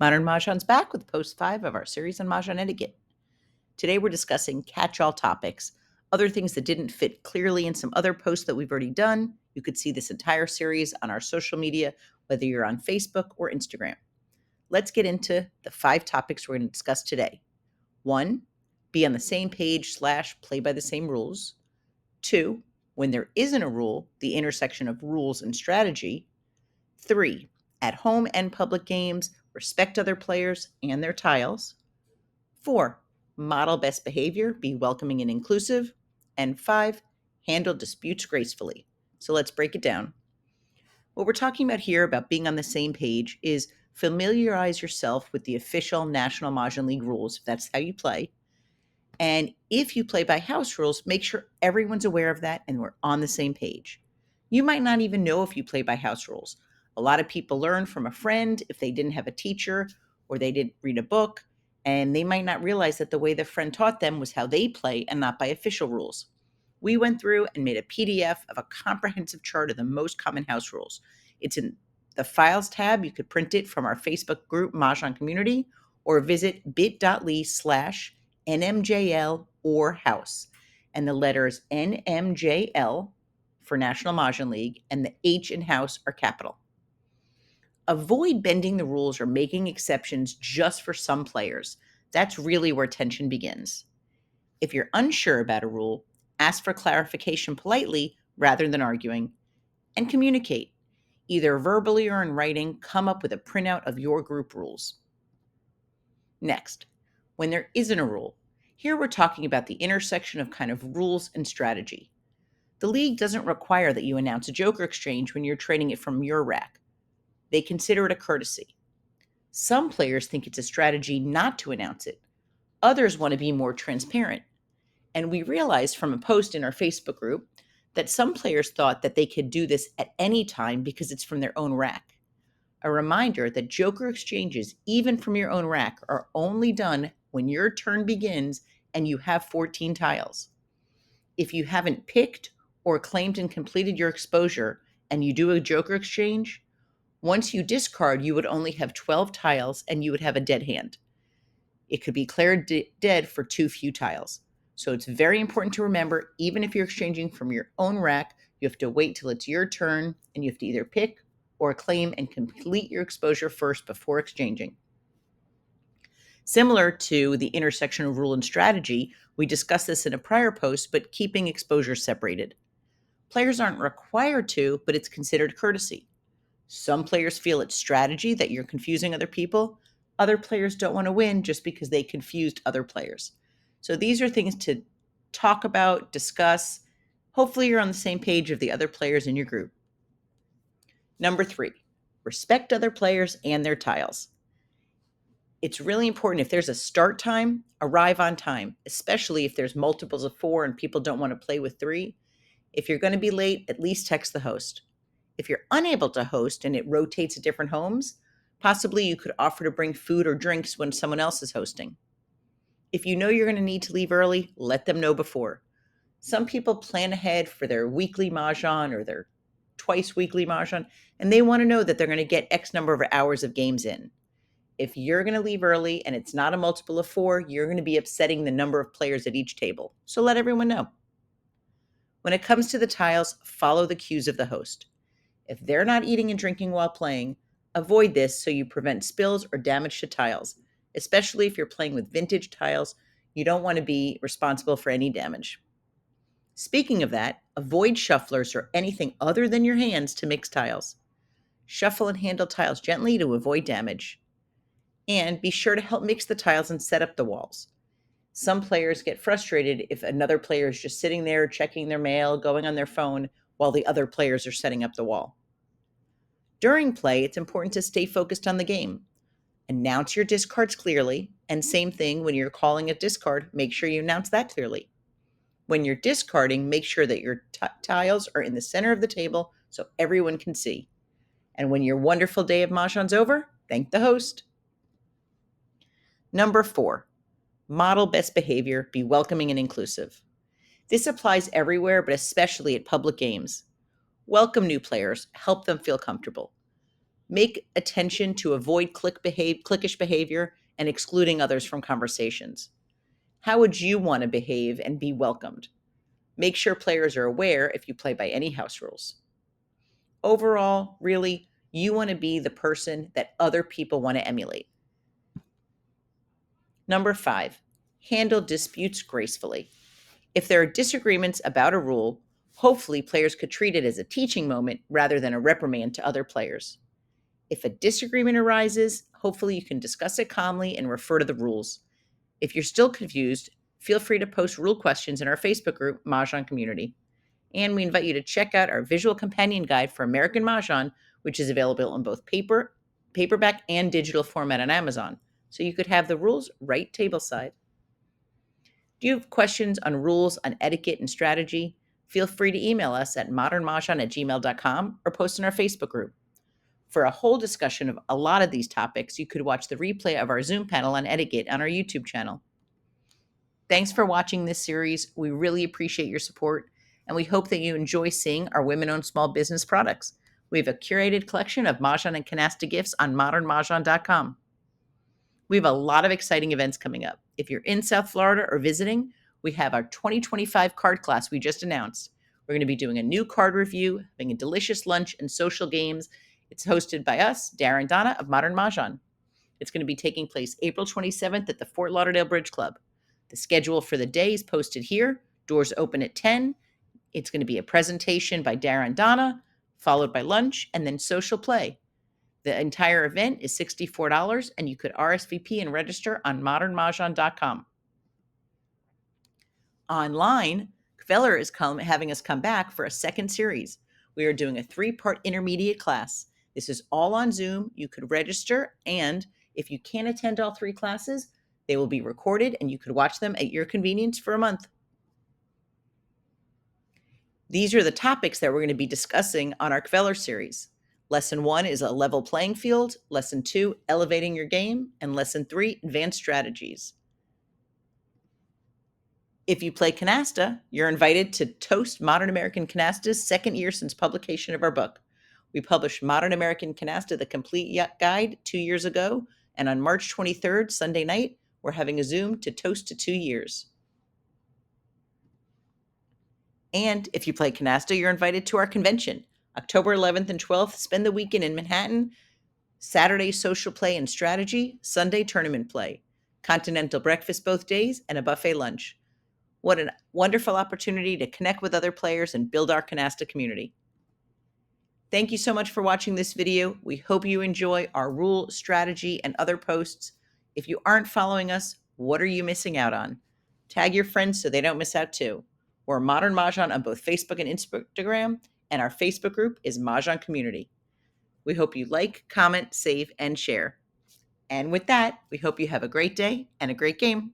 Modern Mahjong's back with post 5 of our series on Mahjong etiquette. Today we're discussing catch-all topics, other things that didn't fit clearly in some other posts that we've already done. You could see this entire series on our social media, whether you're on Facebook or Instagram. Let's get into the 5 topics we're going to discuss today. 1. Be on the same page / play by the same rules. 2. When there isn't a rule, the intersection of rules and strategy. 3. At home and public games, respect other players and their tiles. 4. Model best behavior, be welcoming and inclusive. And 5. Handle disputes gracefully. So let's break it down. What we're talking about here about being on the same page is familiarize yourself with the official National Mahjong League rules, if that's how you play. And if you play by house rules, make sure everyone's aware of that and we're on the same page. You might not even know if you play by house rules. A lot of people learn from a friend if they didn't have a teacher or they didn't read a book, and they might not realize that the way the friend taught them was how they play and not by official rules. We went through and made a PDF of a comprehensive chart of the most common house rules. It's in the Files tab. You could print it from our Facebook group, Mahjong Community, or visit bit.ly/NMJL or house. And the letters NMJL for National Mahjong League and the H in house are capital. Avoid bending the rules or making exceptions just for some players. That's really where tension begins. If you're unsure about a rule, ask for clarification politely rather than arguing, and communicate. Either verbally or in writing, come up with a printout of your group rules. Next, when there isn't a rule, here we're talking about the intersection of kind of rules and strategy. The league doesn't require that you announce a joker exchange when you're trading it from your rack. They consider it a courtesy. Some players think it's a strategy not to announce it. Others want to be more transparent. And we realized from a post in our Facebook group that some players thought that they could do this at any time because it's from their own rack. A reminder that joker exchanges, even from your own rack, are only done when your turn begins and you have 14 tiles. If you haven't picked or claimed and completed your exposure and you do a joker exchange, once you discard, you would only have 12 tiles and you would have a dead hand. It could be declared dead for too few tiles. So it's very important to remember, even if you're exchanging from your own rack, you have to wait till it's your turn and you have to either pick or claim and complete your exposure first before exchanging. Similar to the intersection of rule and strategy, we discussed this in a prior post, but keeping exposure separated. Players aren't required to, but it's considered courtesy. Some players feel it's strategy that you're confusing other people. Other players don't want to win just because they confused other players. So these are things to talk about, discuss. Hopefully you're on the same page of the other players in your group. Number 3, respect other players and their tiles. It's really important if there's a start time, arrive on time, especially if there's multiples of 4 and people don't want to play with 3. If you're going to be late, at least text the host. If you're unable to host and it rotates at different homes, possibly you could offer to bring food or drinks when someone else is hosting. If you know you're going to need to leave early, let them know before. Some people plan ahead for their weekly mahjong or their twice weekly mahjong, and they want to know that they're going to get X number of hours of games in. If you're going to leave early and it's not a multiple of 4, you're going to be upsetting the number of players at each table. So let everyone know. When it comes to the tiles, follow the cues of the host. If they're not eating and drinking while playing, avoid this so you prevent spills or damage to tiles, especially if you're playing with vintage tiles. You don't want to be responsible for any damage. Speaking of that, avoid shufflers or anything other than your hands to mix tiles. Shuffle and handle tiles gently to avoid damage. And be sure to help mix the tiles and set up the walls. Some players get frustrated if another player is just sitting there checking their mail, going on their phone, while the other players are setting up the wall. During play, it's important to stay focused on the game. Announce your discards clearly, and same thing when you're calling a discard, make sure you announce that clearly. When you're discarding, make sure that your tiles are in the center of the table so everyone can see. And when your wonderful day of Mahjong's over, thank the host. Number 4, model best behavior, be welcoming and inclusive. This applies everywhere, but especially at public games. Welcome new players, help them feel comfortable. Make attention to avoid cliquish behavior and excluding others from conversations. How would you want to behave and be welcomed? Make sure players are aware if you play by any house rules. Overall, really, you want to be the person that other people want to emulate. Number 5, handle disputes gracefully. If there are disagreements about a rule, hopefully players could treat it as a teaching moment rather than a reprimand to other players. If a disagreement arises, hopefully you can discuss it calmly and refer to the rules. If you're still confused, feel free to post rule questions in our Facebook group, Mahjong Community. And we invite you to check out our visual companion guide for American Mahjong, which is available in both paperback and digital format on Amazon, so you could have the rules right tableside. Do you have questions on rules, on etiquette and strategy? Feel free to email us at modernmahjong@gmail.com or post in our Facebook group. For a whole discussion of a lot of these topics, you could watch the replay of our Zoom panel on etiquette on our YouTube channel. Thanks for watching this series. We really appreciate your support, and we hope that you enjoy seeing our women-owned small business products. We have a curated collection of Mahjong and Canasta gifts on modernmahjong.com. We have a lot of exciting events coming up. If you're in South Florida or visiting, we have our 2025 card class we just announced. We're going to be doing a new card review, having a delicious lunch and social games. It's hosted by us, Darren and Donna of Modern Mahjong. It's going to be taking place April 27th at the Fort Lauderdale Bridge Club. The schedule for the day is posted here. Doors open at 10. It's going to be a presentation by Darren and Donna, followed by lunch, and then social play. The entire event is $64, and you could RSVP and register on modernmahjong.com. Online, Kveller is having us come back for a second series. We are doing a 3-part intermediate class. This is all on Zoom. You could register, and if you can't attend all 3 classes, they will be recorded, and you could watch them at your convenience for a month. These are the topics that we're going to be discussing on our Kveller series. Lesson 1 is a level playing field. Lesson 2, elevating your game. And Lesson 3, advanced strategies. If you play Canasta, you're invited to toast Modern American Canasta's 2nd year since publication of our book. We published Modern American Canasta, the complete guide, 2 years ago. And on March 23rd, Sunday night, we're having a Zoom to toast to 2 years. And if you play Canasta, you're invited to our convention. October 11th and 12th, spend the weekend in Manhattan. Saturday, social play and strategy. Sunday, tournament play. Continental breakfast both days and a buffet lunch. What a wonderful opportunity to connect with other players and build our Canasta community. Thank you so much for watching this video. We hope you enjoy our rule, strategy, and other posts. If you aren't following us, what are you missing out on? Tag your friends so they don't miss out too. We're Modern Mahjong on both Facebook and Instagram, and our Facebook group is Mahjong Community. We hope you like, comment, save, and share. And with that, we hope you have a great day and a great game.